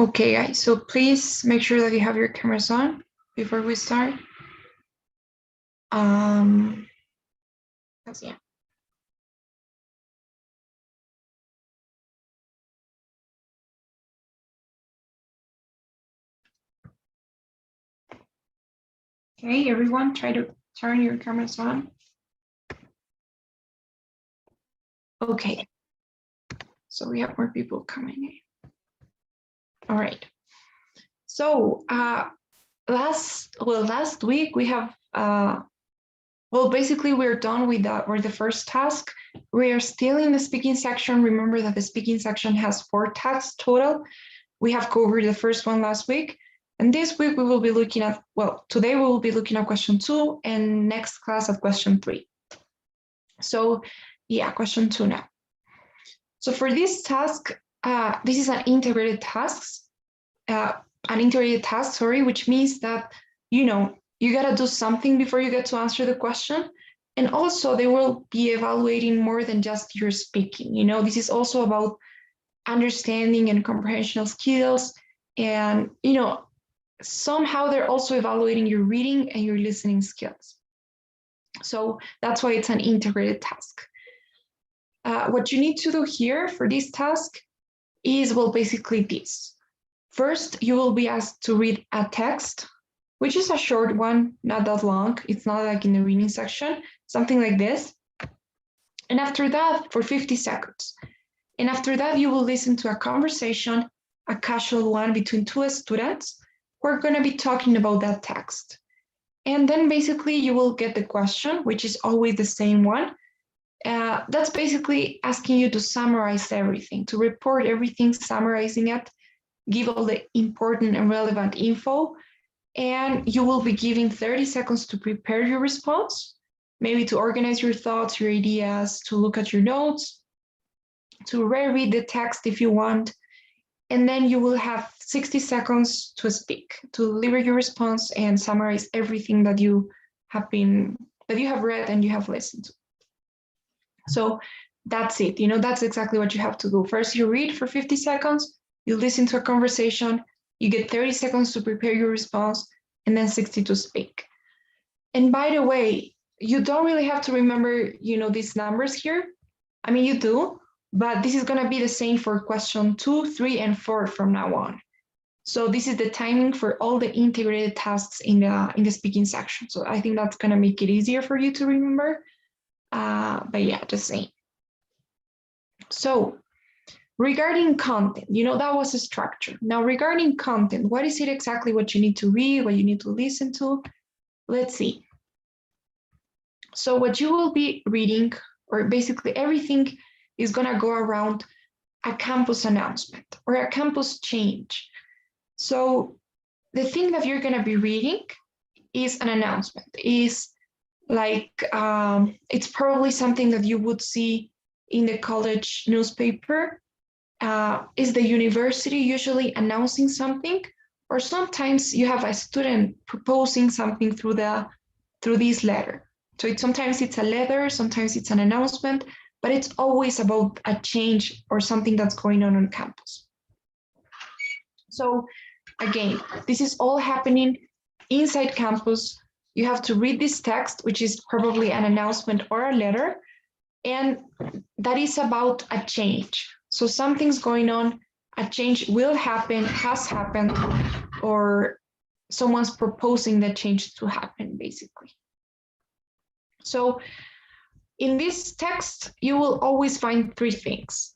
Okay, guys, so please make sure that you have your cameras on before we start. Yeah. Okay, everyone, try to turn your cameras on. Okay, so we have more people coming in. All right. So last week we have basically we're done with the first task. We are still in the speaking section. Remember that the speaking section has 4 tasks total. We have covered the first one last week. And this week we will be looking at, today we will be looking at question 2 and next class at question 3. So yeah, question 2 now. So for this task, this is an integrated task, which means that, you got to do something before you get to answer the question. And also they will be evaluating more than just your speaking. This is also about understanding and comprehension skills. And, somehow they're also evaluating your reading and your listening skills. So that's why it's an integrated task. What you need to do here for this task is, basically this. First, you will be asked to read a text, which is a short one, not that long. It's not like in the reading section, something like this. And after that, for 50 seconds. And after that, you will listen to a conversation, a casual one between 2 students who are going to be talking about that text. And then basically you will get the question, which is always the same one. That's basically asking you to summarize everything, to report everything, summarizing it, give all the important and relevant info. And you will be given 30 seconds to prepare your response, maybe to organize your thoughts, your ideas, to look at your notes, to reread the text if you want. And then you will have 60 seconds to speak, to deliver your response and summarize everything that you have read and you have listened to. So that's it. That's exactly what you have to do. First, you read for 50 seconds, you listen to a conversation, you get 30 seconds to prepare your response, and then 60 to speak. And by the way, you don't really have to remember, these numbers here. I mean, you do, but this is going to be the same for question 2, 3, and 4 from now on. So this is the timing for all the integrated tasks in the speaking section. So I think that's going to make it easier for you to remember. But yeah, just saying. So regarding content, that was a structure. Now regarding content, what is it exactly what you need to read, what you need to listen to? Let's see. So what you will be reading, or basically everything, is going to go around a campus announcement or a campus change. So the thing that you're going to be reading is an announcement, is like, it's probably something that you would see in the college newspaper. Is the university usually announcing something, or sometimes you have a student proposing something through this letter. So sometimes it's a letter, sometimes it's an announcement, but it's always about a change or something that's going on campus. So again, this is all happening inside campus. You have to read this text, which is probably an announcement or a letter, and that is about a change. So something's going on, a change will happen, has happened, or someone's proposing that change to happen, basically. So in this text, you will always find 3 things.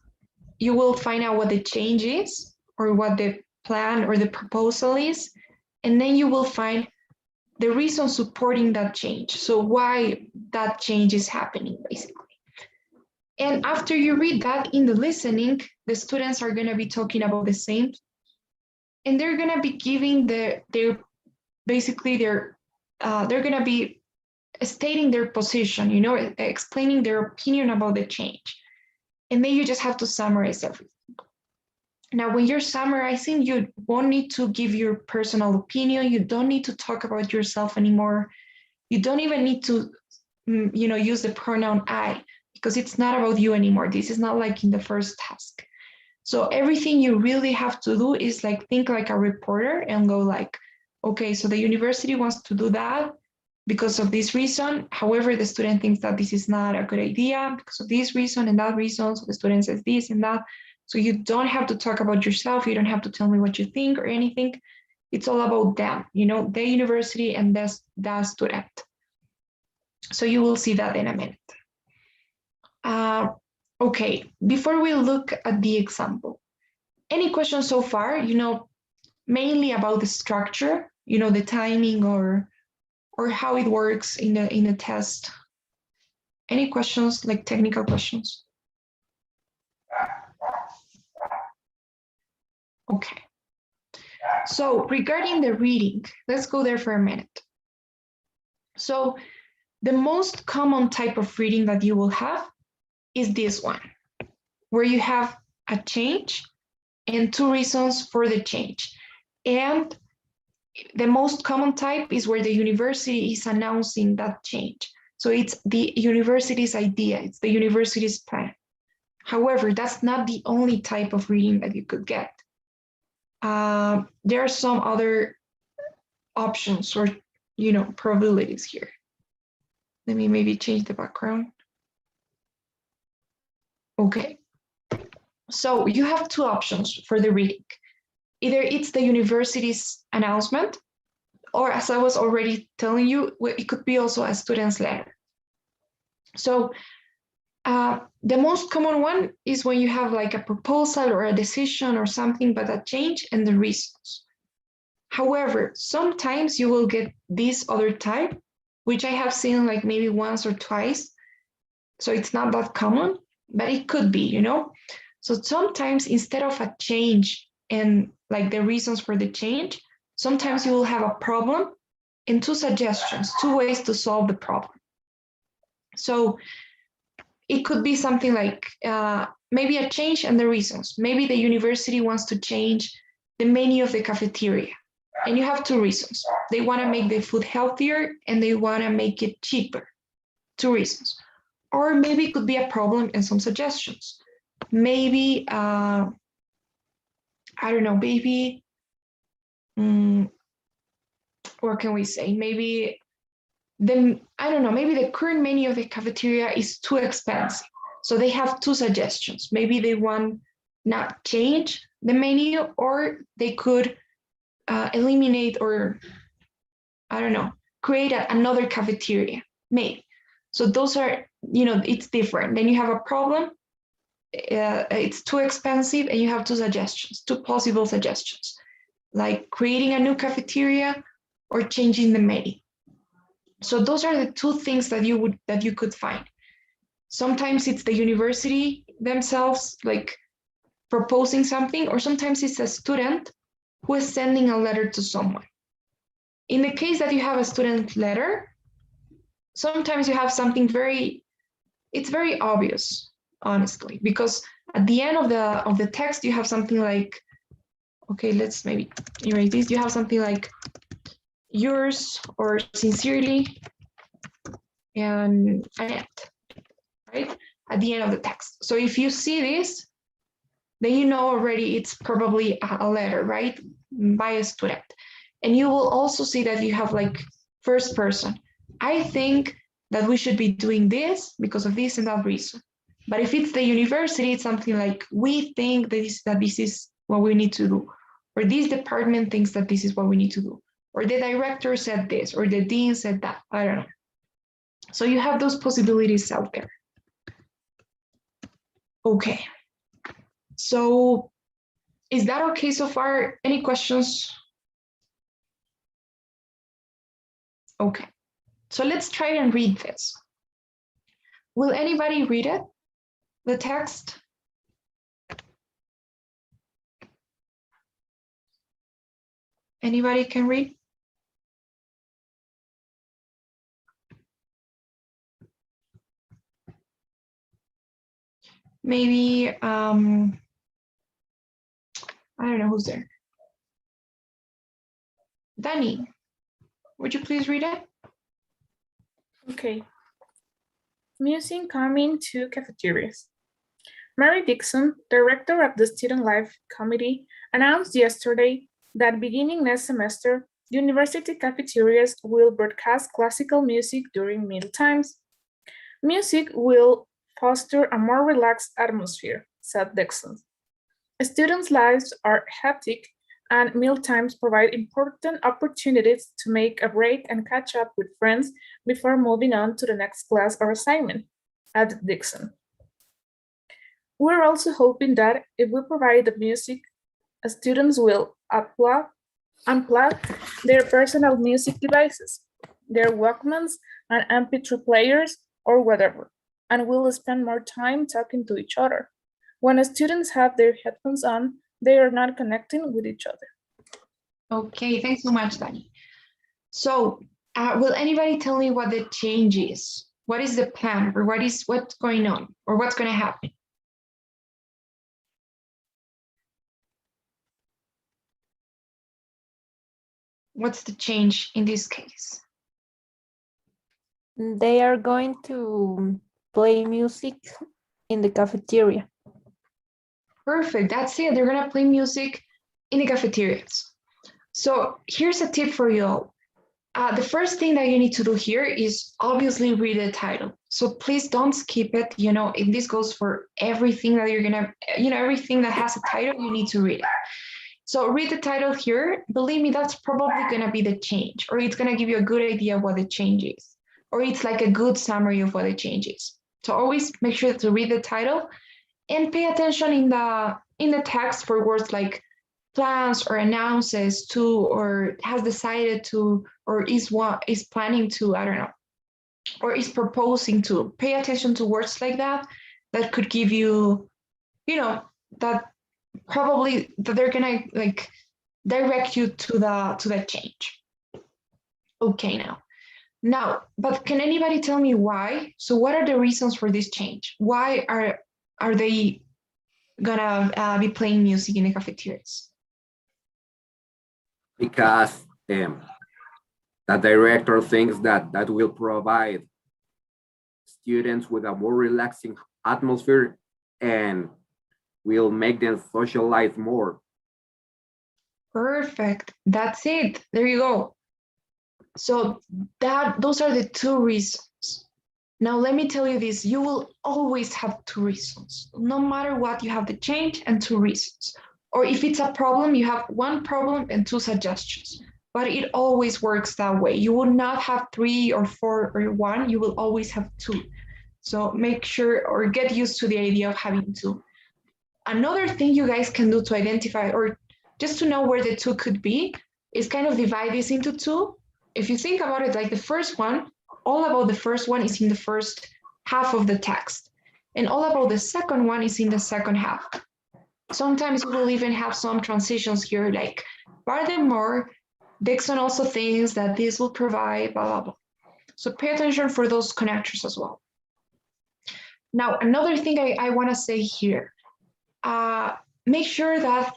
You will find out what the change is, or what the plan or the proposal is, and then you will find the reason supporting that change. So why that change is happening, basically. And after you read that in the listening, the students are going to be talking about the same, and they're going to be giving they're going to be stating their position, explaining their opinion about the change. And then you just have to summarize everything. Now, when you're summarizing, you won't need to give your personal opinion. You don't need to talk about yourself anymore. You don't even need to, use the pronoun I, because it's not about you anymore. This is not like in the first task. So everything you really have to do is like think like a reporter and go like, okay, so the university wants to do that because of this reason. However, the student thinks that this is not a good idea because of this reason and that reason. So the student says this and that. So you don't have to talk about yourself. You don't have to tell me what you think or anything. It's all about them, you know, the university and the student. So you will see that in a minute. Okay, before we look at the example, any questions so far, you know, mainly about the structure, you know, the timing or how it works in a test? Any questions, like technical questions? Okay. So regarding the reading, let's go there for a minute. So the most common type of reading that you will have is this one, where you have a change and two reasons for the change. And the most common type is where the university is announcing that change. So it's the university's idea, it's the university's plan. However, that's not the only type of reading that you could get. There are some other options or, you know, probabilities here. Let me maybe change the background. Okay. So you have two options for the reading. Either it's the university's announcement, or as I was already telling you, it could be also a student's letter. So the most common one is when you have like a proposal or a decision or something, but a change and the reasons. However, sometimes you will get this other type, which I have seen like maybe once or twice. So it's not that common, but it could be, you know? So sometimes instead of a change and like the reasons for the change, sometimes you will have a problem and two suggestions, two ways to solve the problem. So it could be something like maybe a change and the reasons. Maybe the university wants to change the menu of the cafeteria. And you have two reasons. They want to make the food healthier and they want to make it cheaper. Two reasons. Or maybe it could be a problem and some suggestions. Maybe, I don't know, maybe, what can we say? Maybe I don't know, maybe the current menu of the cafeteria is too expensive. So they have two suggestions. Maybe they want not change the menu, or they could eliminate or, I don't know, create another cafeteria, maybe. So those are, you know, it's different. Then you have a problem, it's too expensive, and you have two suggestions, two possible suggestions, like creating a new cafeteria or changing the menu. So those are the two things that you could find. Sometimes it's the university themselves, like proposing something, or sometimes it's a student who is sending a letter to someone. In the case that you have a student letter, sometimes you have something it's very obvious, honestly, because at the end of the text, you have something like, okay, let's maybe erase this. You have something like yours or sincerely and Annette, right? At the end of the text. So if you see this, then you know already it's probably a letter, right? By a student. And you will also see that you have like first person. I think that we should be doing this because of this and that reason. But if it's the university, it's something like, we think that this is what we need to do. Or this department thinks that this is what we need to do. Or the director said this, or the dean said that, I don't know. So you have those possibilities out there. Okay. So is that okay so far? Any questions? Okay. So let's try and read this. Will anybody read it? The text? Anybody can read? Maybe, I don't know who's there. Danny, would you please read it? Okay. Missing coming to cafeterias. Mary Dixon, director of the Student Life Committee, announced yesterday that beginning next semester, university cafeterias will broadcast classical music during meal times. Music will foster a more relaxed atmosphere, said Dixon. Students' lives are hectic, and mealtimes provide important opportunities to make a break and catch up with friends before moving on to the next class or assignment, added Dixon. We're also hoping that if we provide the music, students will unplug their personal music devices, their Walkmans and MP3 players, or whatever, and will spend more time talking to each other. When students have their headphones on, they are not connecting with each other. Okay, thanks so much, Dani. So, will anybody tell me what the change is? What is the plan, or what's going on, or what's going to happen? What's the change in this case? They are going to play music in the cafeteria. Perfect, that's it. They're going to play music in the cafeterias. So here's a tip for you all. The first thing that you need to do here is obviously read the title. So please don't skip it. You know, if this goes for everything that you're gonna, everything that has a title, you need to read it. So read the title here. Believe me, that's probably gonna be the change, or it's gonna give you a good idea of what the change is, or it's like a good summary of what the change is. So always make sure to read the title and pay attention in the text for words like plans or announces to, or has decided to, or is planning to, I don't know, or is proposing to. Pay attention to words like that could give you, that probably that they're gonna like direct you to the change. Okay, now, but can anybody tell me why? So what are the reasons for this change? Why are they gonna be playing music in the cafeterias? Because the director thinks that will provide students with a more relaxing atmosphere and will make them socialize more. Perfect. That's it. There you go. So those are the two reasons. Now let me tell you this, you will always have two reasons. No matter what, you have the change and two reasons. Or if it's a problem, you have one problem and two suggestions. But it always works that way. You will not have 3 or 4 or 1, you will always have 2. So make sure or get used to the idea of having 2. Another thing you guys can do to identify or just to know where the 2 could be is kind of divide this into 2. If you think about it, like the first one, all about the first one is in the first half of the text. And all about the second one is in the second half. Sometimes we will even have some transitions here, like, furthermore, Dixon also thinks that this will provide blah, blah, blah. So pay attention for those connectors as well. Now, another thing I want to say here, make sure that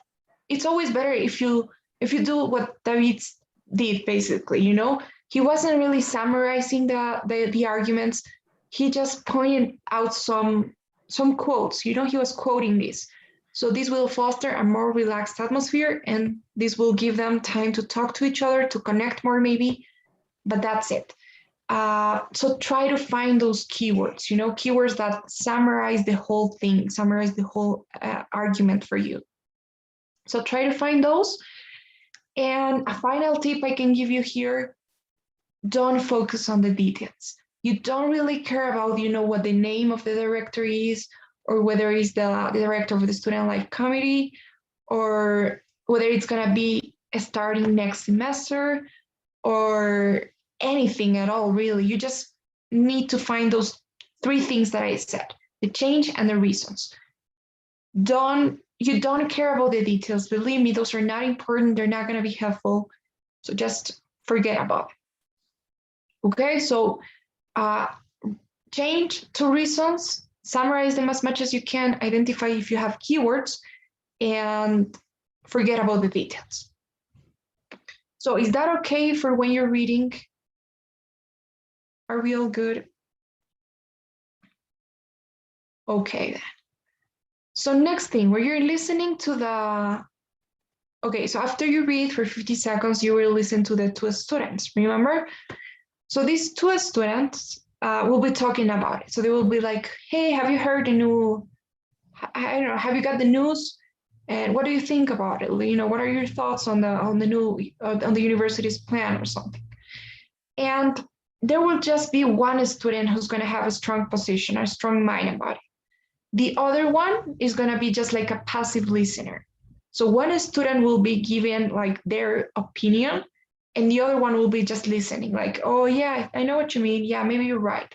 it's always better if you do what David did, basically, he wasn't really summarizing the arguments. He just pointed out some quotes, he was quoting this. So this will foster a more relaxed atmosphere, and this will give them time to talk to each other, to connect more maybe, but that's it. So try to find those keywords, keywords that summarize the whole thing, summarize the whole argument for you. So try to find those. And a final tip I can give you here, don't focus on the details. You don't really care about, what the name of the director is, or whether it's the director of the Student Life Committee, or whether it's going to be starting next semester, or anything at all, really. You just need to find those 3 things that I said, the change and the reasons. You don't care about the details. Believe me, those are not important. They're not going to be helpful. So just forget about it. Okay, so change 2 reasons, summarize them as much as you can, identify if you have keywords, and forget about the details. So is that okay for when you're reading? Are we all good? Okay then. So next thing, where you're listening to the, okay, so after you read for 50 seconds, you will listen to the two students, remember? So these two students will be talking about it. So they will be like, hey, have you heard the new, I don't know, have you got the news? And what do you think about it? You know, what are your thoughts on the new, on the university's plan or something? And there will just be one student who's going to have a strong position, a strong mind about it. The other one is going to be just like a passive listener. So one student will be given like their opinion, and the other one will be just listening, like, oh yeah, I know what you mean. Yeah, maybe you're right.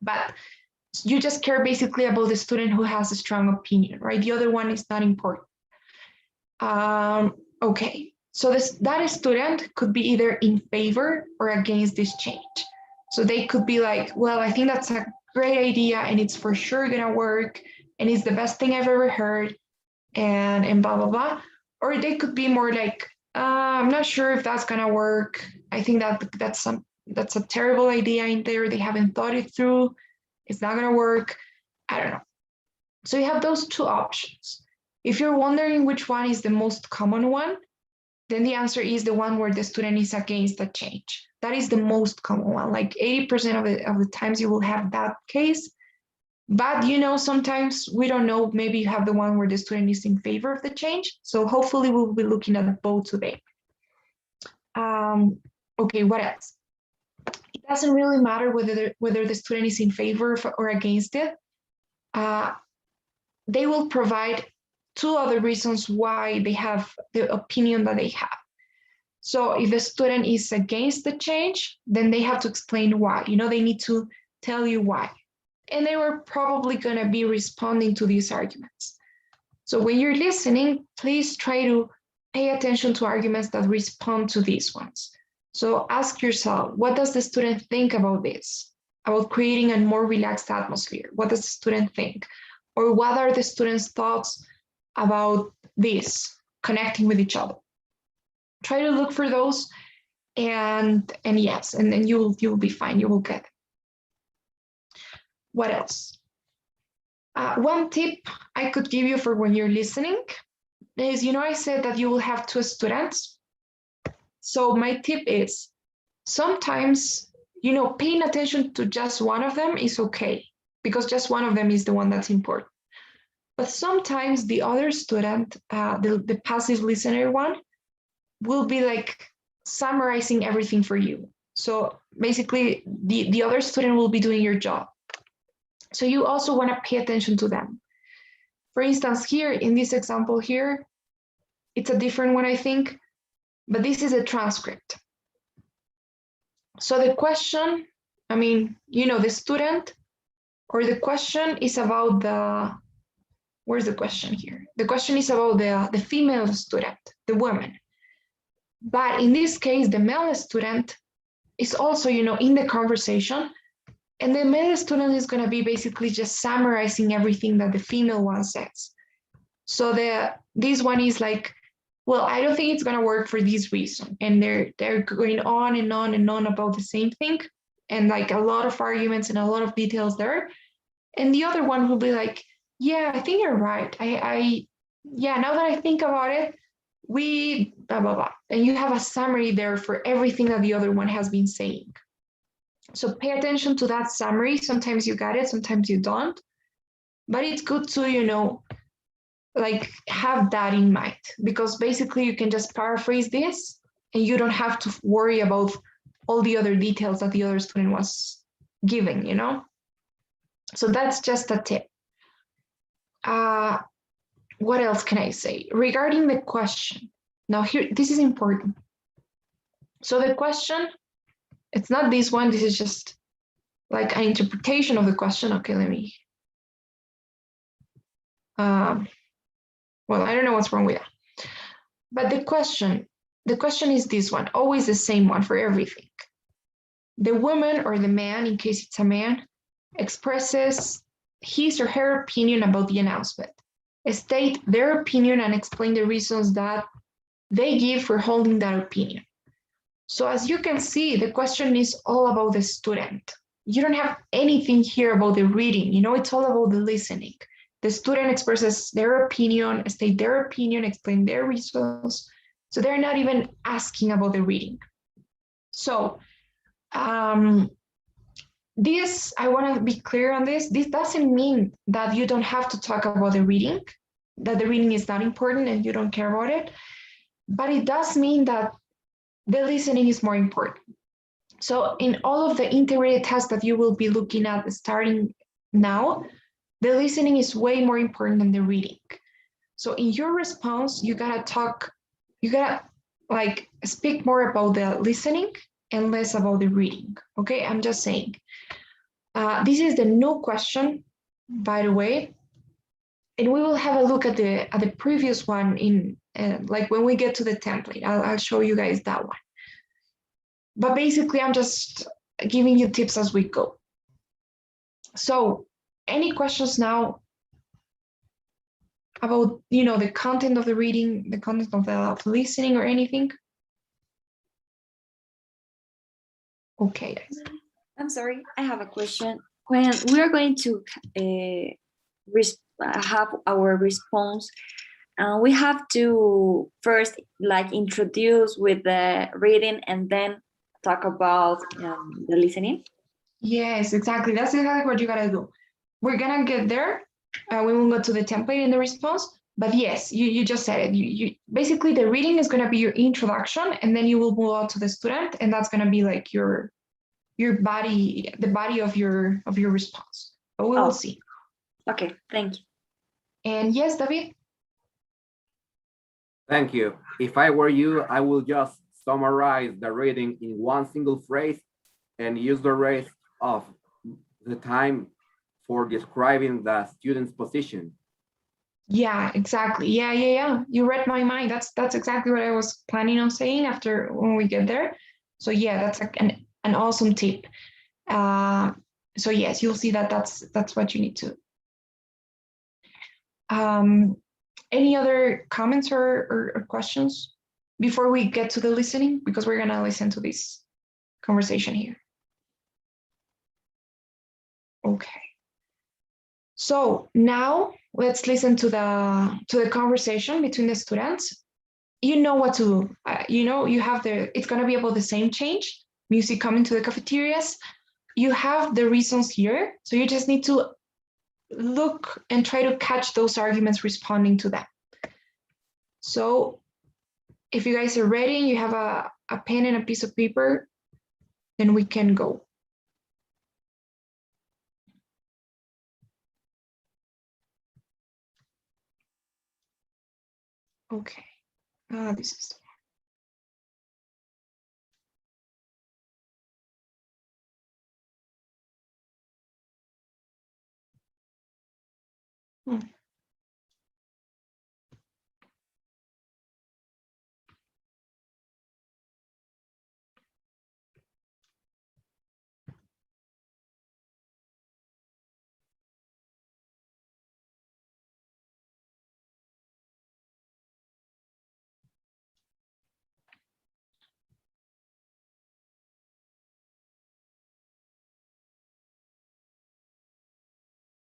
But you just care basically about the student who has a strong opinion, right? The other one is not important. Okay, so that student could be either in favor or against this change. So they could be like, well, I think that's a great idea and it's for sure gonna work and it's the best thing I've ever heard and blah, blah, blah. Or they could be more like, I'm not sure if that's gonna work. I think that's a terrible idea in there. They haven't thought it through. It's not gonna work. I don't know. So you have those two options. If you're wondering which one is the most common one, then the answer is the one where the student is against the change. That is the most common one. Like 80% of the times you will have that case. But you know, sometimes we don't know, maybe you have the one where the student is in favor of the change. So hopefully we'll be looking at both today. Okay, what else? It doesn't really matter whether the student is in favor or against it. They will provide two other reasons why they have the opinion that they have. So if the student is against the change, then they have to explain why. You know, they need to tell you why. And they were probably going to be responding to these arguments. So when you're listening, please try to pay attention to arguments that respond to these ones. So ask yourself, what does the student think about this? About creating a more relaxed atmosphere? What does the student think? Or what are the students' thoughts about this, connecting with each other? Try to look for those, and yes, and then you'll be fine. You will get it. What else? One tip I could give you for when you're listening is, you know, I said that you will have two students. So my tip is sometimes, you know, paying attention to just one of them is okay, because just one of them is the one that's important. But sometimes the other student, the passive listener one, will be like summarizing everything for you. So basically the other student will be doing your job. So you also want to pay attention to them. For instance, here in this example here, it's a different one, I think, but this is a transcript. So the question, I mean, you know, the student or the question is about where's the question here? The question is about the female student, the woman. But in this case, the male student is also, you know, in the conversation, and the male student is going to be basically just summarizing everything that the female one says. So this one is like, well, I don't think it's going to work for this reason. And they're going on and on and on about the same thing, and like a lot of arguments and a lot of details there. And the other one will be like, yeah, I think you're right. Yeah, now that I think about it, we blah, blah, blah. And you have a summary there for everything that the other one has been saying. So pay attention to that summary. Sometimes you got it, sometimes you don't. But it's good to, you know, like have that in mind, because basically you can just paraphrase this and you don't have to worry about all the other details that the other student was giving, you know? So that's just a tip. What else can I say? Regarding the question, now here, this is important. So the question, it's not this one, this is just like an interpretation of the question. Okay, let me, well, I don't know what's wrong with that. But the question is this one, always the same one for everything. The woman or the man, in case it's a man, expresses his or her opinion about the announcement. State their opinion and explain the reasons that they give for holding that opinion. So as you can see, the question is all about the student. You don't have anything here about the reading, you know, it's all about the listening. The student expresses their opinion, state their opinion, explain their reasons. So they're not even asking about the reading. So this, I want to be clear on this. This doesn't mean that you don't have to talk about the reading, that the reading is not important and you don't care about it. But it does mean that the listening is more important. So in all of the integrated tasks that you will be looking at starting now, the listening is way more important than the reading. So in your response, you gotta like speak more about the listening and less about the reading. Okay, I'm just saying. This is the new question, by the way, and we will have a look at the previous one in like when we get to the template. I'll show you guys that one. But basically, I'm just giving you tips as we go. So, any questions now about the content of the reading, the content of the listening, or anything? Okay, guys. I'm sorry, I have a question. When we are going to have our response, we have to first like introduce with the reading and then talk about the listening. Yes, exactly. That's exactly what you gotta do. We're gonna get there. We will go to the template in the response. But yes, you just said it. You basically the reading is gonna be your introduction, and then you will move on to the student, and that's gonna be like your body, the body of your response. But we will see. Okay, thank you. And yes, David. Thank you. If I were you, I will just summarize the reading in one single phrase and use the rest of the time for describing the student's position. Yeah, exactly. Yeah. You read my mind. That's exactly what I was planning on saying after when we get there. So yeah, that's like an awesome tip. So yes, you'll see that that's what you need to. Any other comments or questions before we get to the listening? Because we're gonna listen to this conversation here. Okay. So now let's listen to the conversation between the students. You know what to do. You have it's gonna be about the same change, music coming to the cafeterias. You have the reasons here, so you just need to look and try to catch those arguments responding to them. So if you guys are ready, you have a pen and a piece of paper, then we can go. Okay, this is the one.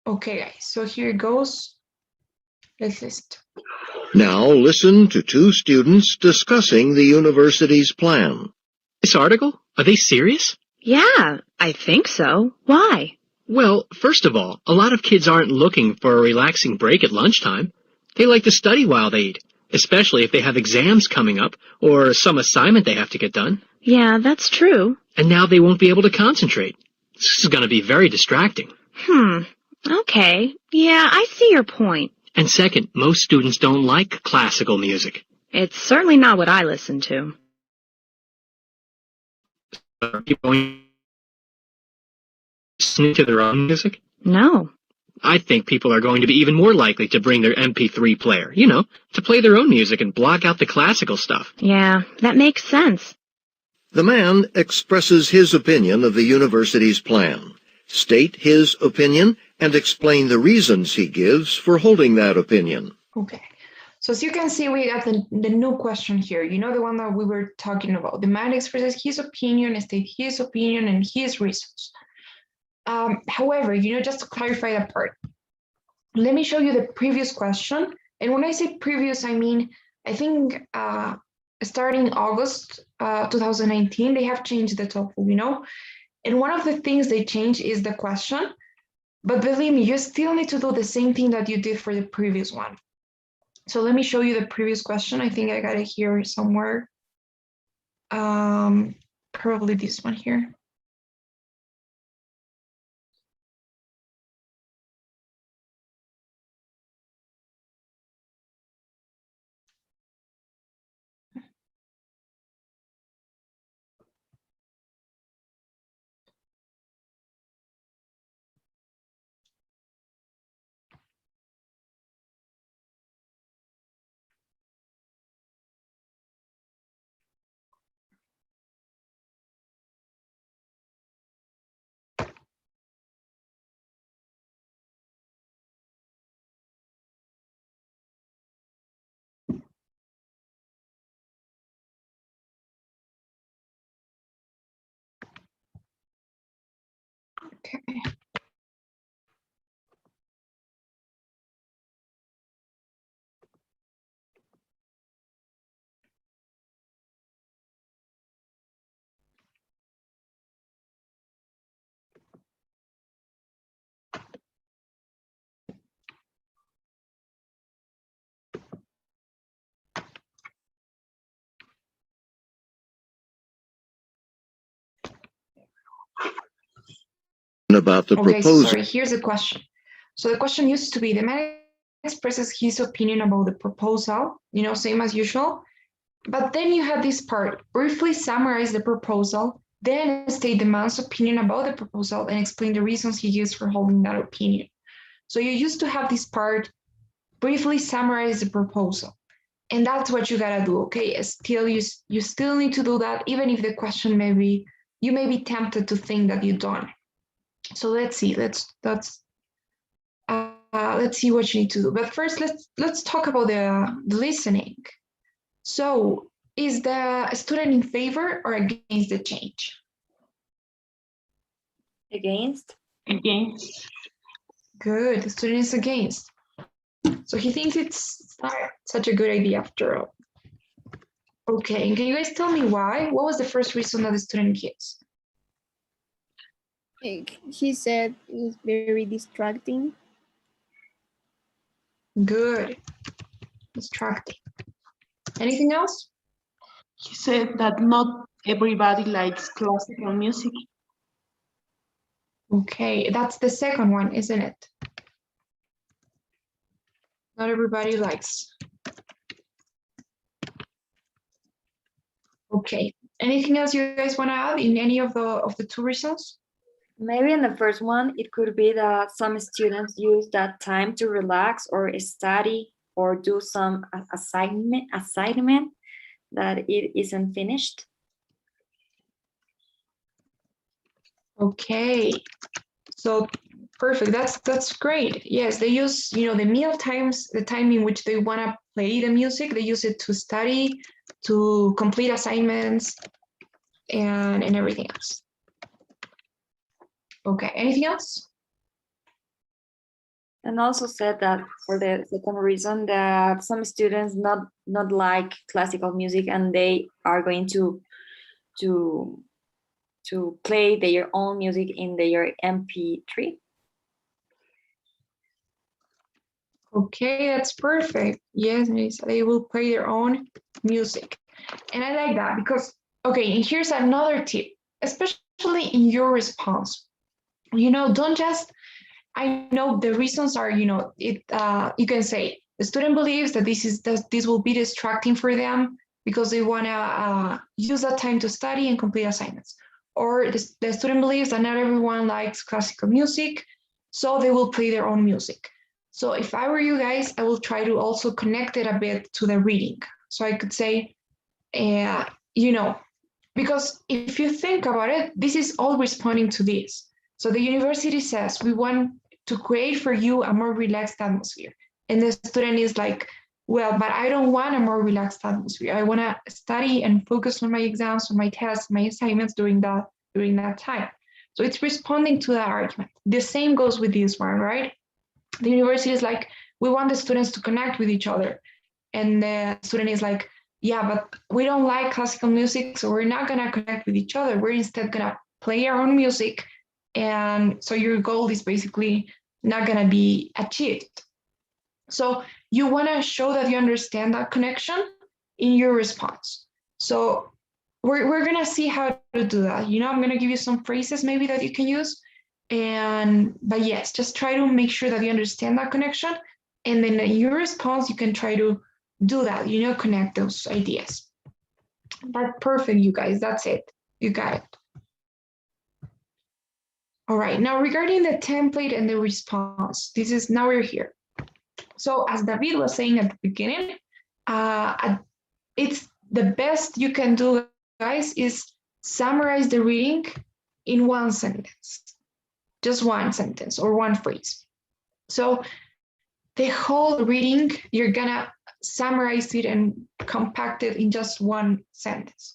Okay, guys, so here it goes. Let's listen. Now listen to two students discussing the university's plan. This article? Are they serious? Yeah, I think so. Why? Well, first of all, a lot of kids aren't looking for a relaxing break at lunchtime. They like to study while they eat, especially if they have exams coming up or some assignment they have to get done. Yeah, that's true. And now they won't be able to concentrate. This is going to be very distracting. Okay. Yeah, I see your point. And second, most students don't like classical music. It's certainly not what I listen to. Are people going to listen to their own music? No. I think people are going to be even more likely to bring their MP3 player, to play their own music and block out the classical stuff. Yeah, that makes sense. The man expresses his opinion of the university's plan. State his opinion and explain the reasons he gives for holding that opinion. Okay. So as you can see, we got the new question here. The one that we were talking about. The man expresses his opinion, states his opinion and his reasons. However, just to clarify that part, let me show you the previous question. And when I say previous, I mean, I think starting August 2019, they have changed the TOEFL, you know? And one of the things they changed is the question. But believe me, you still need to do the same thing that you did for the previous one. So let me show you the previous question. I think I got it here somewhere. Probably this one here. Okay. About the Okay, proposal. sorry, here's the question. So the question used to be, the man expresses his opinion about the proposal, you know, same as usual. But then you have this part, briefly summarize the proposal, then state the man's opinion about the proposal and explain the reasons he gives for holding that opinion. So you used to have this part, briefly summarize the proposal. And that's what you gotta do, okay? Still, you still need to do that, even if the question you may be tempted to think that you don't. So let's see, let's see what you need to do. But first, let's talk about the listening. So is the student in favor or against the change? Against? Against. Good, the student is against. So he thinks it's not such a good idea after all. Okay, and can you guys tell me why? What was the first reason that the student gives? He said it's very distracting. Good, distracting. Anything else? He said that not everybody likes classical music. Okay, that's the second one, isn't it? Not everybody likes. Okay, anything else you guys want to add in any of the two reasons? Maybe in the first one, it could be that some students use that time to relax or study or do some assignment that it isn't finished. Okay, so perfect. That's great. Yes, they use, you know, the meal times, the time in which they want to play the music, they use it to study, to complete assignments, and everything else. Okay, anything else? And also said that for the second reason that some students not like classical music and they are going to play their own music in their MP3. Okay, that's perfect. Yes, they will play their own music. And I like that because, okay, and here's another tip, especially in your response. You know, don't just, I know the reasons are, you know, you can say the student believes that this will be distracting for them because they want to use that time to study and complete assignments. Or the student believes that not everyone likes classical music, so they will play their own music. So if I were you guys, I will try to also connect it a bit to the reading. So I could say, you know, because if you think about it, this is all responding to this. So the university says, we want to create for you a more relaxed atmosphere. And the student is like, well, but I don't want a more relaxed atmosphere. I want to study and focus on my exams, on my tests, my assignments during that time. So it's responding to that argument. The same goes with this one, right? The university is like, we want the students to connect with each other. And the student is like, yeah, but we don't like classical music, so we're not gonna connect with each other. We're instead gonna play our own music. And so your goal is basically not gonna be achieved. So you wanna show that you understand that connection in your response. So we're gonna see how to do that. You know, I'm gonna give you some phrases maybe that you can use. But yes, just try to make sure that you understand that connection. And then in your response, you can try to do that, you know, connect those ideas. That's perfect, you guys. That's it. You got it. All right, now regarding the template and the response, now we're here. So as David was saying at the beginning, it's the best you can do, guys, is summarize the reading in one sentence, just one sentence or one phrase. So the whole reading, you're gonna summarize it and compact it in just one sentence,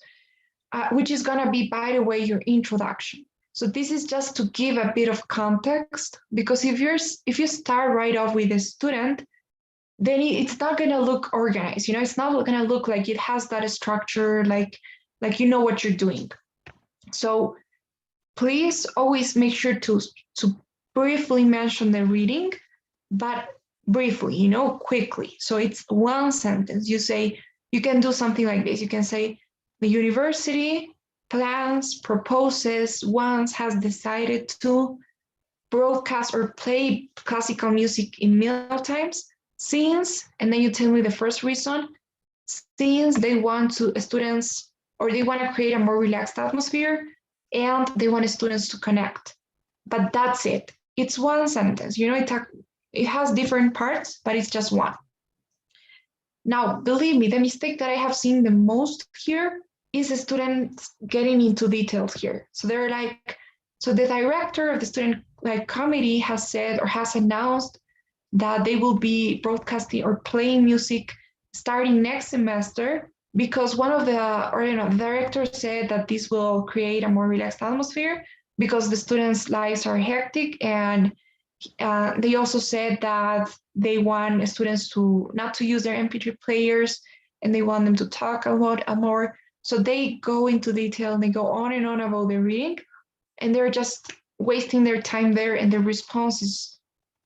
which is gonna be, by the way, your introduction. So this is just to give a bit of context, because if you start right off with a student, then it's not gonna look organized. You know, it's not gonna look like it has that structure, like you know what you're doing. So please always make sure to briefly mention the reading, but briefly, you know, quickly. So it's one sentence. You can do something like this. You can say, the university plans, proposes, once has decided to broadcast or play classical music in meal times, since, and then you tell me the first reason, since they want students, or they want to create a more relaxed atmosphere, and they want students to connect. But that's it. It's one sentence. You know, it has different parts, but it's just one. Now, believe me, the mistake that I have seen the most here is the students getting into details here. So they're like, so the director of the student committee has said or has announced that they will be broadcasting or playing music starting next semester, because one of the directors said that this will create a more relaxed atmosphere because the students' lives are hectic, and they also said that they want students to not to use their MP3 players, and they want them to talk a lot more. So they go into detail and they go on and on about the reading, and they're just wasting their time there, and the response is,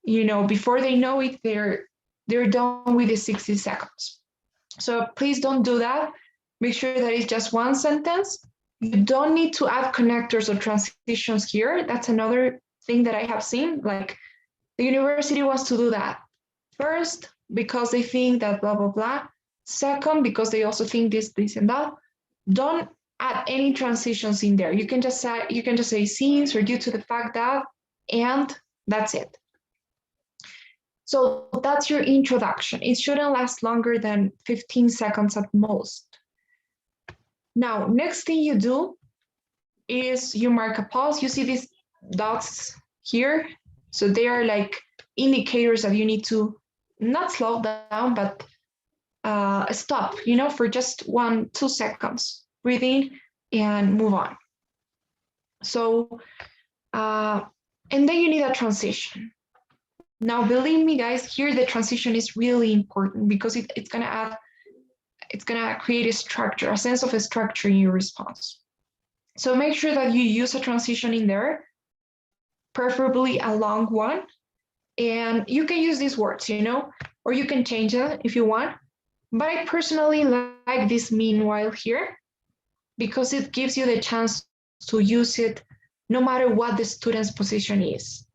you know, before they know it, they're done with the 60 seconds. So please don't do that. Make sure that it's just one sentence. You don't need to add connectors or transitions here. That's another thing that I have seen. Like, the university wants to do that. First, because they think that blah, blah, blah. Second, because they also think this, and that. Don't add any transitions in there. You can just say since, or due to the fact that, and that's it. So that's your introduction. It shouldn't last longer than 15 seconds at most. Now, next thing you do is you mark a pause. You see these dots here? So they are like indicators that you need to not slow down, but stop, you know, for just 1-2 seconds, breathe in and move on. So, and then you need a transition. Now, believe me, guys, here the transition is really important, because it's gonna create a structure, a sense of a structure in your response. So make sure that you use a transition in there, preferably a long one. And you can use these words, you know, or you can change it if you want. But I personally like this meanwhile here, because it gives you the chance to use it no matter what the student's position is.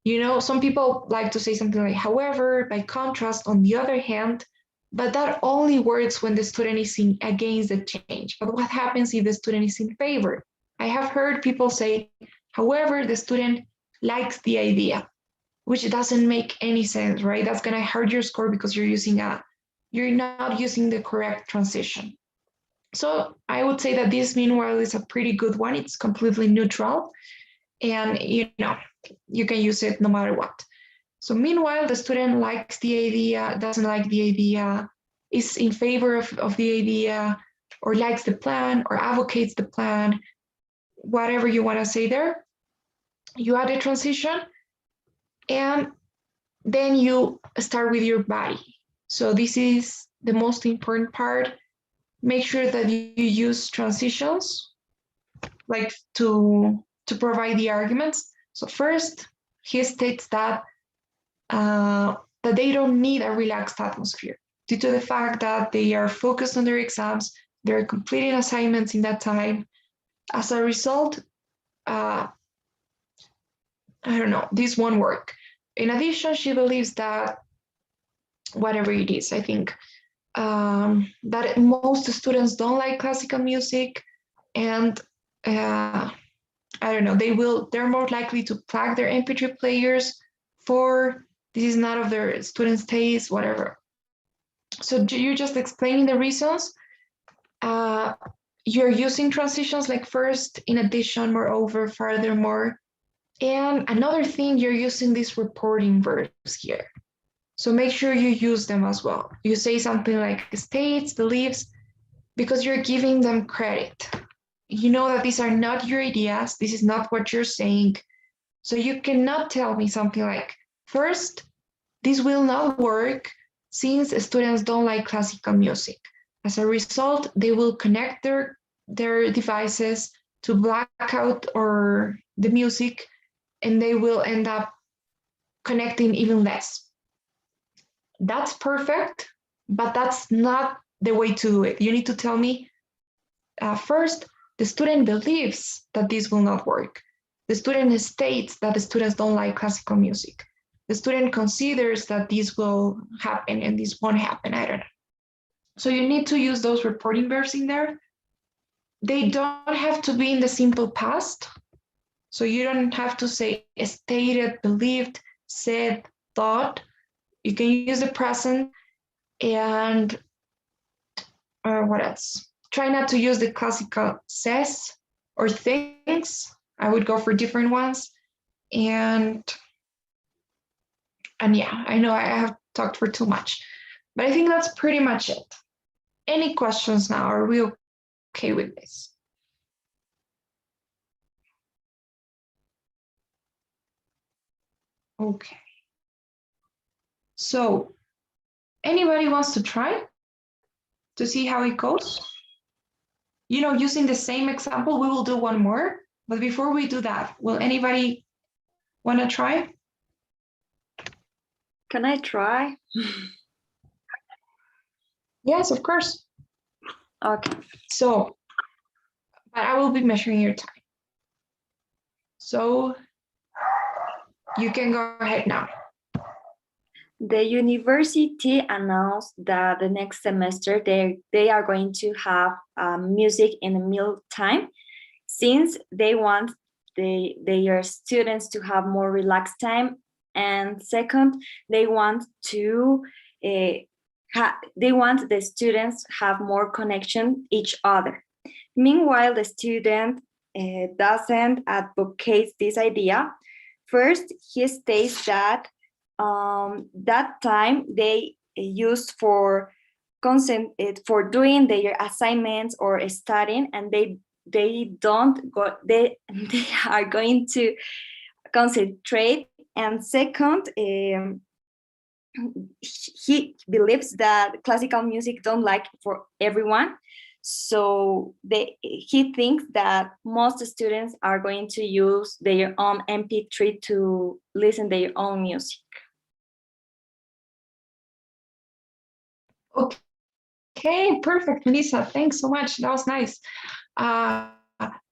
You know, some people like to say something like, however, by contrast, on the other hand, but that only works when the student is against the change. But what happens if the student is in favor? I have heard people say, however, the student likes the idea, which doesn't make any sense, right? That's gonna hurt your score because you're not using the correct transition. So I would say that this meanwhile is a pretty good one. It's completely neutral, and you know, you can use it no matter what. So meanwhile, the student likes the idea, doesn't like the idea, is in favor of the idea, or likes the plan, or advocates the plan, whatever you want to say there. You add a transition, and then you start with your body. So this is the most important part. Make sure that you use transitions, like to provide the arguments. So first, he states that that they don't need a relaxed atmosphere due to the fact that they are focused on their exams, they're completing assignments in that time. As a result, I don't know, this won't work. In addition, she believes that whatever it is, I think that most students don't like classical music, and I don't know, they're more likely to plug their MP3 players for this is not of their students' taste, whatever. So you're just explaining the reasons. You're using transitions like first, in addition, moreover, furthermore. And another thing, you're using this reporting verbs here. So make sure you use them as well. You say something like states, believes, because you're giving them credit. You know that these are not your ideas. This is not what you're saying. So you cannot tell me something like, first, this will not work since students don't like classical music. As a result, they will connect their devices to black out or the music, and they will end up connecting even less. That's perfect, but that's not the way to do it. You need to tell me, first, the student believes that this will not work. The student states that the students don't like classical music. The student considers that this will happen and this won't happen. I don't know. So you need to use those reporting verbs in there. They don't have to be in the simple past. So you don't have to say stated, believed, said, thought. You can use the present, and what else? Try not to use the classical says or thinks. I would go for different ones. And yeah, I know I have talked for too much, but I think that's pretty much it. Any questions now? Are we okay with this? Okay. So anybody wants to try to see how it goes? You know, using the same example, we will do one more. But before we do that, will anybody want to try? Can I try? Yes, of course. Okay. So, but I will be measuring your time. So you can go ahead now. The university announced that the next semester they are going to have music in the meal time, since they want their students to have more relaxed time, and second, they want to they want the students have more connection each other. Meanwhile, the student doesn't advocate this idea. First, he states that that time they used for doing their assignments or studying, and they don't go, they are going to concentrate. And second, he believes that classical music don't like for everyone, so he thinks that most students are going to use their own MP3 to listen their own music. Okay, perfect, Melissa. Thanks so much. That was nice.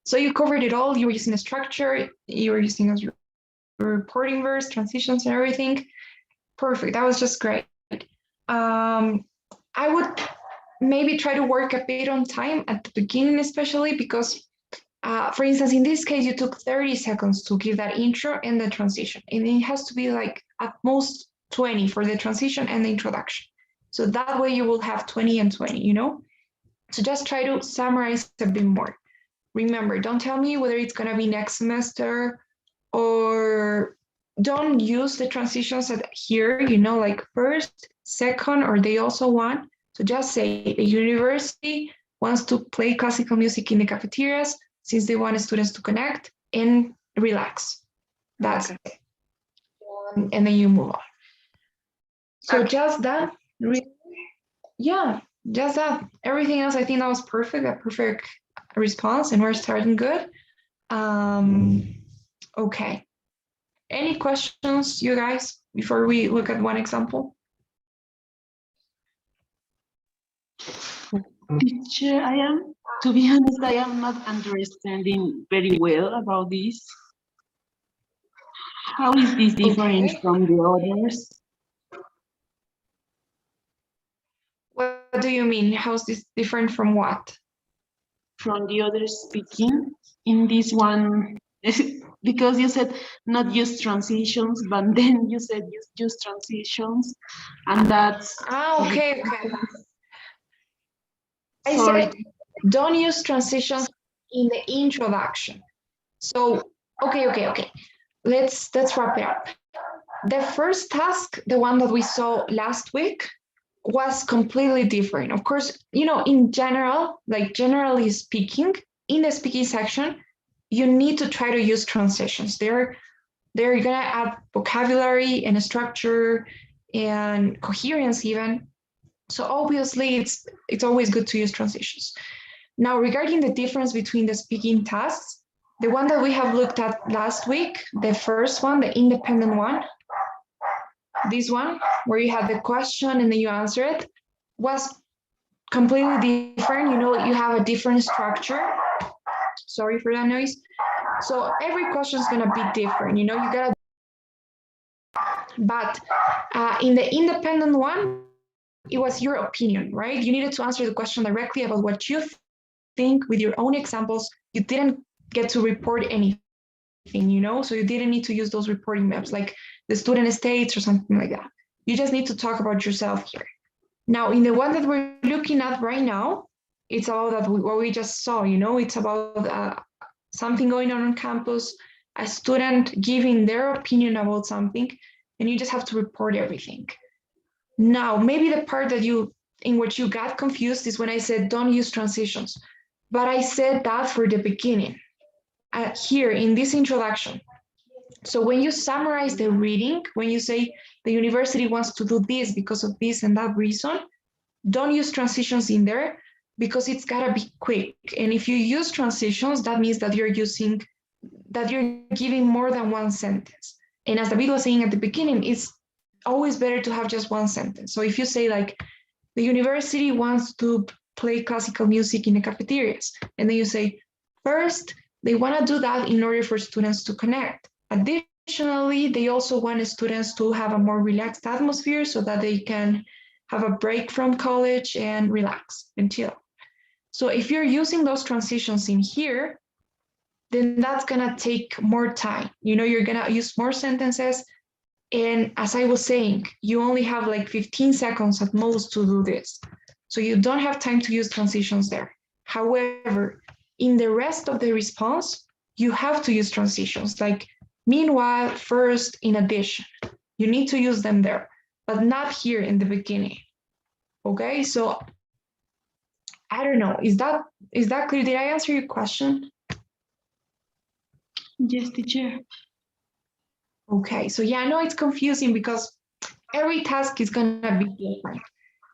So you covered it all. You were using a structure. You were using a reporting verbs, transitions, and everything. Perfect. That was just great. I would maybe try to work a bit on time at the beginning, especially because, for instance, in this case, you took 30 seconds to give that intro and the transition. And it has to be like at most 20 for the transition and the introduction. So that way you will have 20 and 20, you know? So just try to summarize a bit more. Remember, don't tell me whether it's going to be next semester, or don't use the transitions here, you know, like first, second, or they also want. So just say the university wants to play classical music in the cafeterias since they want students to connect and relax. That's it. And then you move on. So Okay. just that, yeah, just that. Everything else, I think that was perfect, a perfect response, and we're starting good. Okay. Any questions, you guys, before we look at one example? Teacher, to be honest, I am not understanding very well about this. How is this different Okay. from the others? What do you mean? How's this different from what? From the others speaking in this one? Because you said not use transitions, but then you said use transitions, and that's Okay, okay. I sorry. said don't use transitions in the introduction. So, okay. Let's wrap it up. The first task, the one that we saw last week, was completely different. Of course, in general, like generally speaking, in the speaking section, you need to try to use transitions. They're gonna add vocabulary and structure and coherence even. So obviously it's always good to use transitions. Now, regarding the difference between the speaking tasks, the one that we have looked at last week, the first one, the independent one, this one, where you had the question and then you answer it, was completely different. You have a different structure. Sorry for that noise. So every question is gonna be different. You gotta. But in the independent one, it was your opinion, right? You needed to answer the question directly about what you think with your own examples. You didn't get to report anything, so you didn't need to use those reporting maps like the student states or something like that. You just need to talk about yourself here. Now, in the one that we're looking at right now, it's about what we just saw, it's about something going on campus, a student giving their opinion about something, and you just have to report everything. Now, maybe the part in which you got confused is when I said don't use transitions, but I said that for the beginning, here in this introduction. So when you summarize the reading, when you say the university wants to do this because of this and that reason, don't use transitions in there because it's gotta be quick. And if you use transitions, that means that you're giving more than one sentence. And as David was saying at the beginning, it's always better to have just one sentence. So if you say like, the university wants to play classical music in the cafeterias, and then you say, first, they want to do that in order for students to connect. Additionally, they also want students to have a more relaxed atmosphere so that they can have a break from college and relax and chill. So if you're using those transitions in here, then that's gonna take more time. You're gonna use more sentences. And as I was saying, you only have like 15 seconds at most to do this. So you don't have time to use transitions there. However, in the rest of the response, you have to use transitions like meanwhile, first, in addition. You need to use them there, but not here in the beginning. Okay, so I don't know. Is that clear? Did I answer your question? Yes, teacher. Okay, so yeah, I know it's confusing because every task is gonna be different.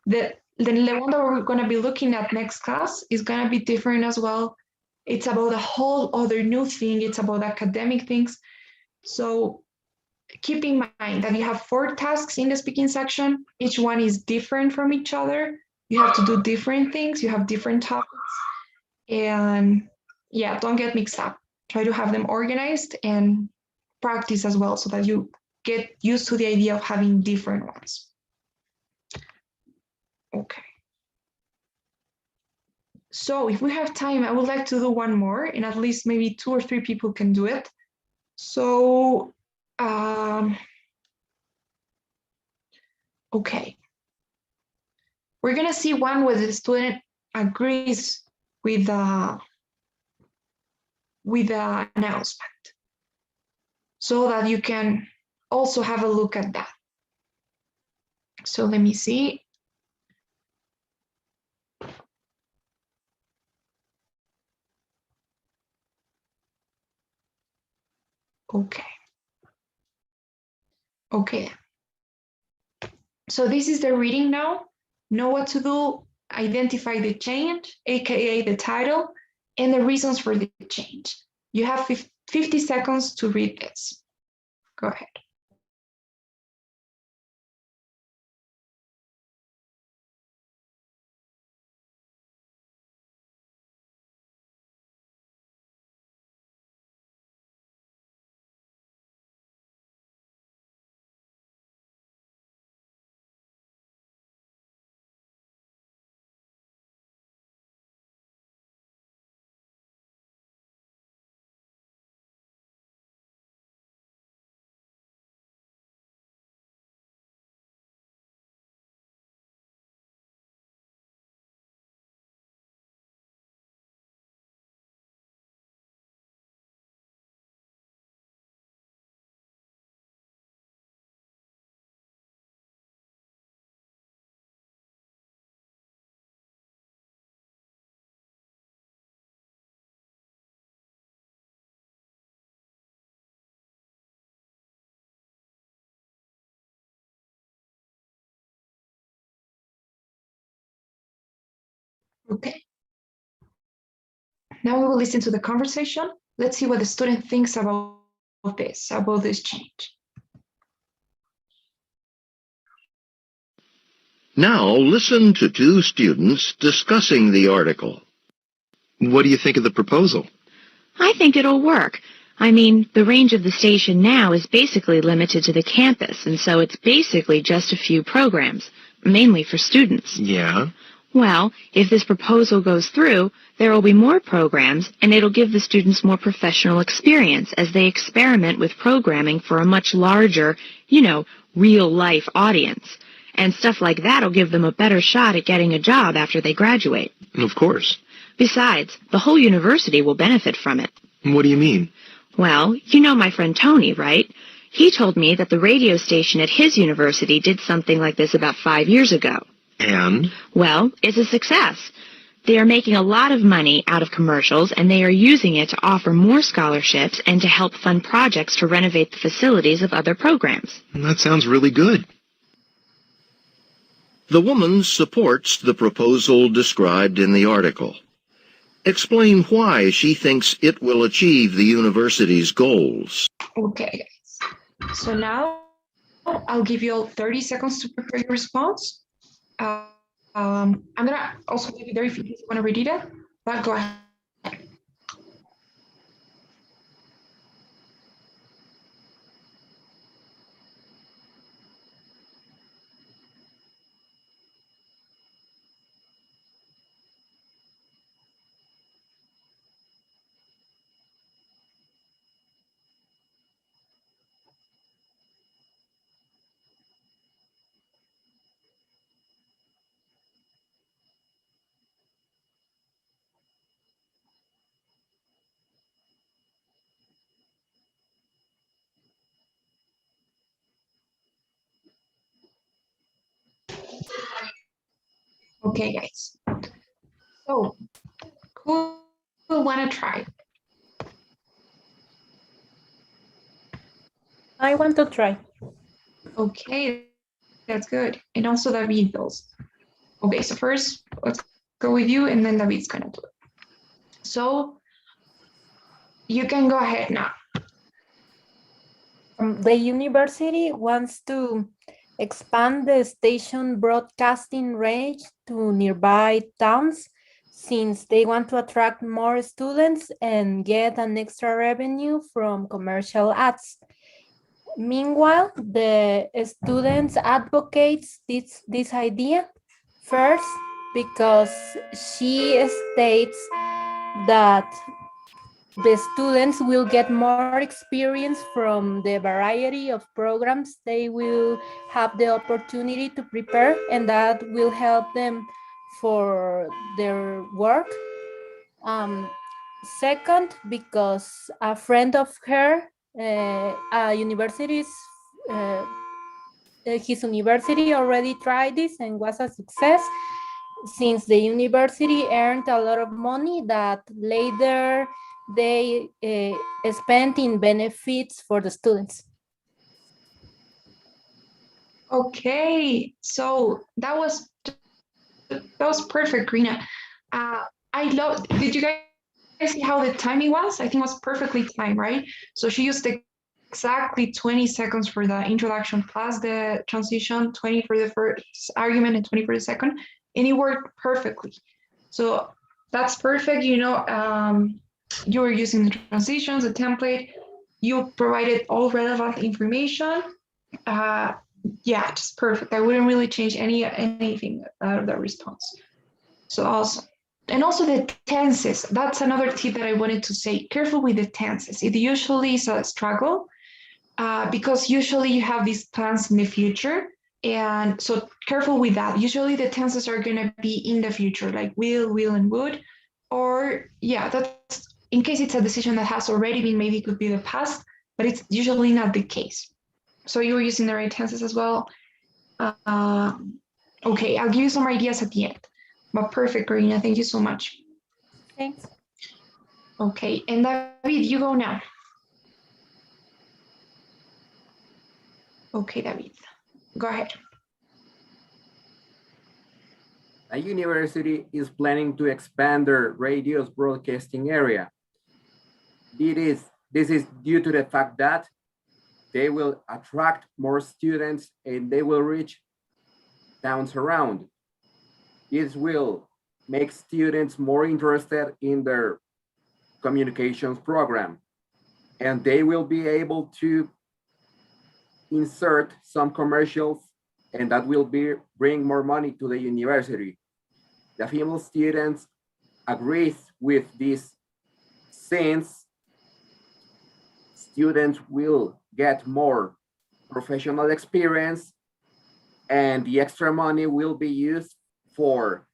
The one that we're gonna be looking at next class is gonna be different as well. It's about a whole other new thing. It's about academic things. So keep in mind that you have 4 tasks in the speaking section. Each one is different from each other. You have to do different things. You have different topics. And yeah, don't get mixed up. Try to have them organized and practice as well so that you get used to the idea of having different ones. Okay. So if we have time, I would like to do one more, and at least maybe 2 or 3 people can do it. So, okay. We're gonna see one where the student agrees with the announcement, so that you can also have a look at that. So let me see. Okay. Okay. So this is the reading now. Know what to do, identify the change, AKA the title, and the reasons for the change. You have 50 seconds to read this. Go ahead. Okay. Now we will listen to the conversation. Let's see what the student thinks about this change. Now listen to two students discussing the article. What do you think of the proposal? I think it'll work. I mean, the range of the station now is basically limited to the campus, and so it's basically just a few programs, mainly for students. Yeah? Well, if this proposal goes through, there will be more programs, and it'll give the students more professional experience as they experiment with programming for a much larger, real-life audience. And stuff like that will give them a better shot at getting a job after they graduate. Of course. Besides, the whole university will benefit from it. What do you mean? Well, you know my friend Tony, right? He told me that the radio station at his university did something like this about 5 years ago. And? Well, it's a success. They are making a lot of money out of commercials, and they are using it to offer more scholarships and to help fund projects to renovate the facilities of other programs. That sounds really good. The woman supports the proposal described in the article. Explain why she thinks it will achieve the university's goals. Okay, guys. So now I'll give you all 30 seconds to prepare your response. I'm gonna also leave it there if you want to read it, but go ahead. Okay, guys. So, who will want to try? I want to try. Okay, that's good. And also David does. Okay, so first, let's go with you, and then David's gonna do it. So, you can go ahead now. The university wants to expand the station broadcasting range to nearby towns since they want to attract more students and get an extra revenue from commercial ads. Meanwhile, the students advocates this idea first because she states that the students will get more experience from the variety of programs they will have the opportunity to prepare, and that will help them for their work. Second, because a friend of her, his university already tried this and was a success, since the university earned a lot of money that later they spent in benefits for the students. Okay, so that was perfect, Karina. I love. Did you guys see how the timing was? I think it was perfectly timed, right? So she used exactly 20 seconds for the introduction plus the transition, 20 for the first argument and 20 for the second, and it worked perfectly. So that's perfect. You know, you were using the transitions, the template. You provided all relevant information. Yeah, just perfect. I wouldn't really change anything out of that response. So awesome. And also the tenses. That's another tip that I wanted to say. Careful with the tenses. It usually is a struggle because usually you have these plans in the future. And so careful with that. Usually the tenses are going to be in the future, like will, and would. Or yeah, that's in case it's a decision that has already been made, it could be the past, but it's usually not the case. So you were using the right tenses as well. Okay, I'll give you some ideas at the end. But perfect, Karina. Thank you so much. Thanks. Okay, and David, you go now. Okay, David, go ahead. A university is planning to expand their radio's broadcasting area. This is due to the fact that they will attract more students and they will reach towns around. This will make students more interested in their communications program, and they will be able to insert some commercials, and that will bring more money to the university. The female students agrees with this since students will get more professional experience and the extra money will be used for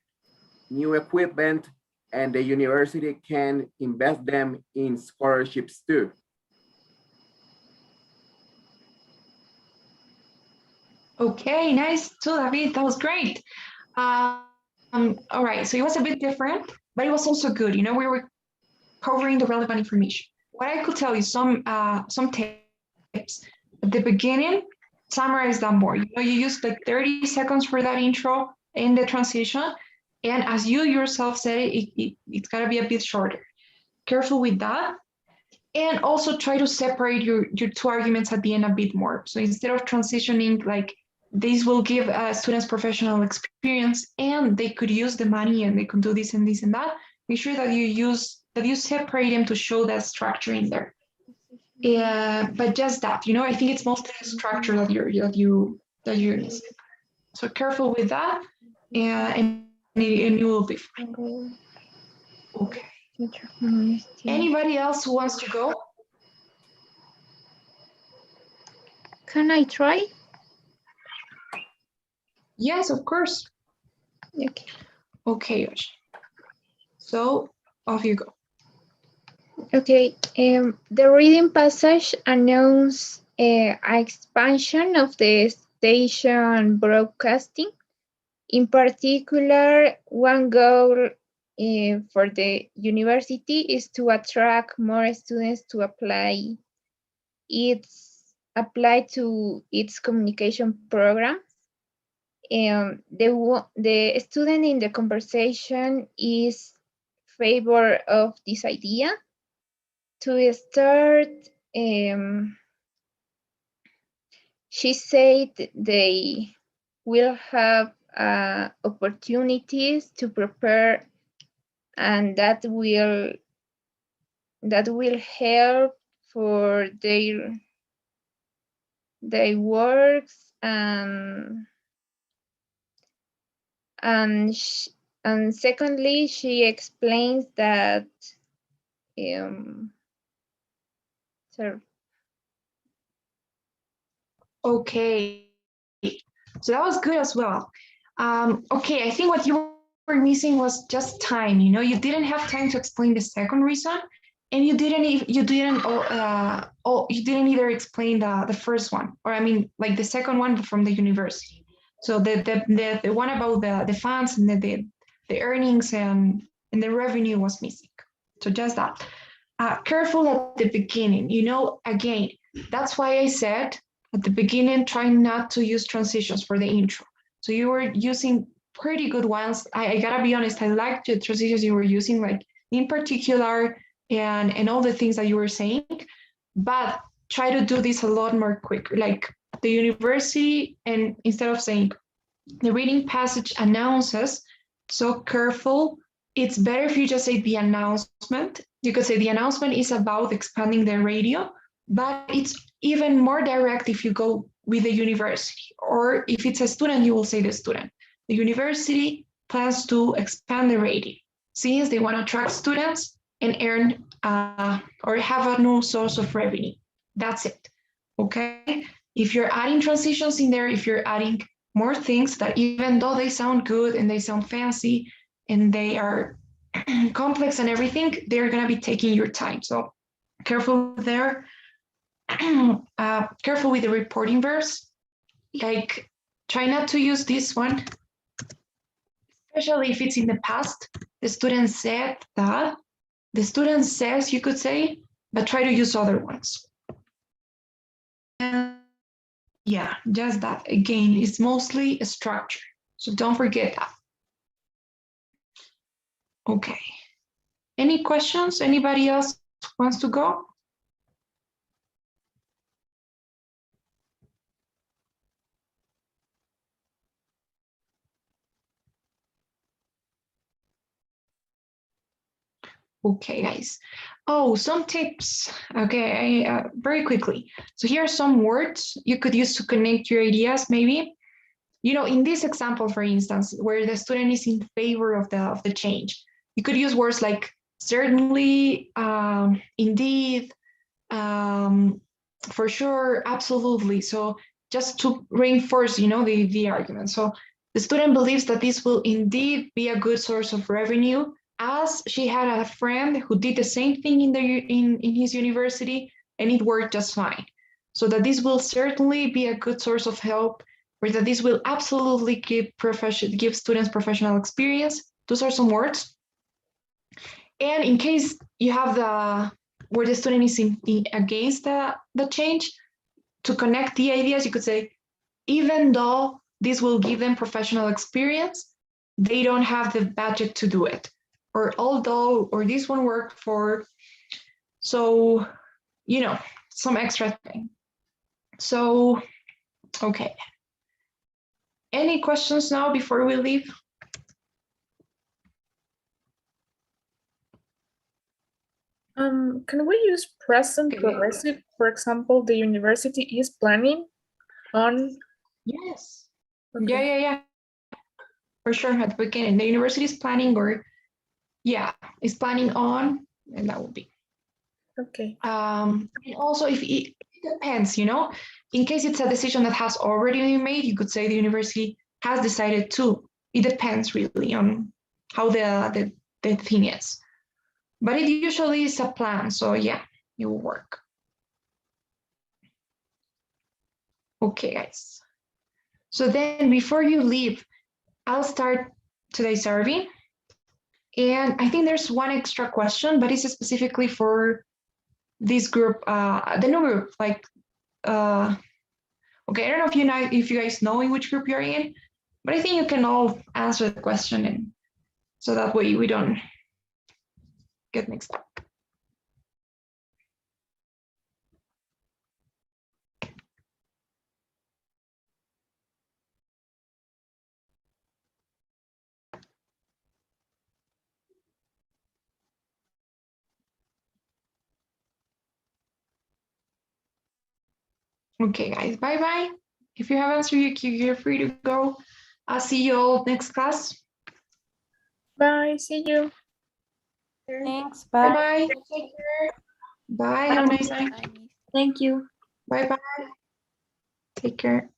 new equipment and the university can invest them in scholarships too. Okay, nice too, David. That was great. All right, so it was a bit different, but it was also good. You know, we were covering the relevant information. What I could tell you, some tips at the beginning, summarize that more. You know, you use like 30 seconds for that intro and the transition. And as you yourself said, it's got to be a bit shorter. Careful with that. And also try to separate your two arguments at the end a bit more. So instead of transitioning, like this will give students professional experience and they could use the money and they could do this and this and that. Make sure that you separate them to show that structure in there. But just that, you know, I think it's mostly the structure that you're missing. So careful with that, and you will be fine. Okay. Anybody else who wants to go? Can I try? Yes, of course. Okay. Okay, Yoshi. So off you go. Okay. The reading passage announced an expansion of the station broadcasting. In particular, one goal for the university is to attract more students to apply to its communication program. The student in the conversation is favor of this idea. To start, she said they will have opportunities to prepare, and that will help for their works and secondly, she explains that Okay, so that was good as well. Okay, I think what you were missing was just time. You know, you didn't have time to explain the second reason, and you didn't either explain the first one, or I mean, like the second one from the university. So the one about the funds and the earnings and the revenue was missing. So just that. Careful at the beginning. You know, again, that's why I said at the beginning, try not to use transitions for the intro. So you were using pretty good ones. I gotta be honest, I liked the transitions you were using, like in particular, and all the things that you were saying, but try to do this a lot more quick, like the university, and instead of saying the reading passage announces, so careful, it's better if you just say the announcement. You could say the announcement is about expanding the radio, but it's even more direct if you go with the university, or if it's a student, you will say the student. The university plans to expand the radio since they want to attract students and earn or have a new source of revenue. That's it, okay? If you're adding transitions in there, if you're adding more things that even though they sound good and they sound fancy and they are complex and everything, they're gonna be taking your time. So careful there. Careful with the reporting verbs. Like, try not to use this one, especially if it's in the past. The student said that. The student says, you could say, but try to use other ones. And yeah, just that. Again, it's mostly a structure. So don't forget that. Okay. Any questions? Anybody else wants to go? Okay, guys. Oh, some tips. Okay, very quickly. So here are some words you could use to connect your ideas, maybe. You know, in this example, for instance, where the student is in favor of the change, you could use words like certainly, indeed, for sure, absolutely. So just to reinforce, you know, the argument. So the student believes that this will indeed be a good source of revenue, as she had a friend who did the same thing in his university, and it worked just fine. So that this will certainly be a good source of help, or that this will absolutely give students professional experience. Those are some words. And in case you have where the student is against the change, to connect the ideas, you could say, even though this will give them professional experience, they don't have the budget to do it. Or although, or this won't work for, so, you know, some extra thing. So, okay. Any questions now before we leave? Can we use present progressive? For example, the university is planning on. Yes. Okay. Yeah. For sure, at the beginning, the university is planning, or yeah, is planning on, and that will be. Okay. And also, if it depends, you know, in case it's a decision that has already been made, you could say the university has decided to. It depends really on how the thing is. But it usually is a plan, so yeah, it will work. Okay, guys. So then before you leave, I'll start today's survey. And I think there's one extra question, but it's specifically for this group, the new group. Like, okay, I don't know if you guys know in which group you're in, but I think you can all answer the question, and so that way we don't get mixed up. Okay, guys, bye-bye. If you have answered, you're free to go. I'll see you all next class. Bye. See you. Thanks. Bye. Bye-bye. Take care. Bye. Have a nice night. Thank you. Bye-bye. Take care.